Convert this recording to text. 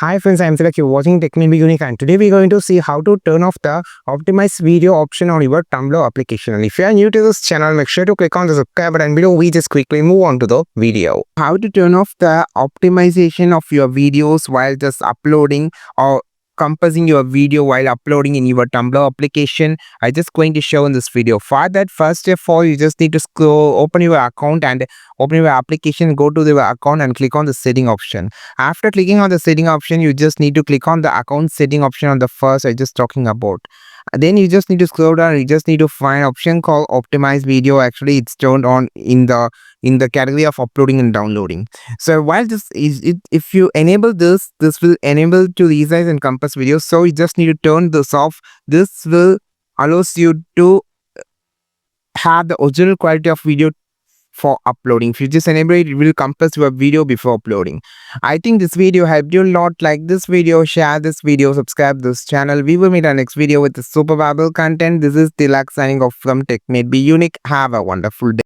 Hi friends, I'm Silak. You're watching Technically Unique, and today we're going to see how to turn off the optimize video option on your Tumblr application. And if you are new to this channel, make sure to click on the subscribe button below. We just quickly move on to the video. How to turn off the optimization of your videos while just uploading or composing your video while uploading in your Tumblr application. I just going to show in this video. For that, first of all, you just need to open your account and open your application, go to the account and click on the setting option. After clicking on the setting option, you just need to click on the account setting option on the first I just talking about. Then you just need to scroll down. You just need to find option called optimize video. Actually, it's turned on in the category of uploading and downloading. So while this is it, if you enable this, this will enable to resize and compress videos. So you just need to turn this off. This will allows you to have the original quality of video for uploading. If you just enable it, it will compress your video before uploading. I think this video helped you a lot. Like this video, share this video, subscribe this channel. We will meet our next video with the super valuable content. This is Tilak signing off from Tech Made Be Unique. Have a wonderful day.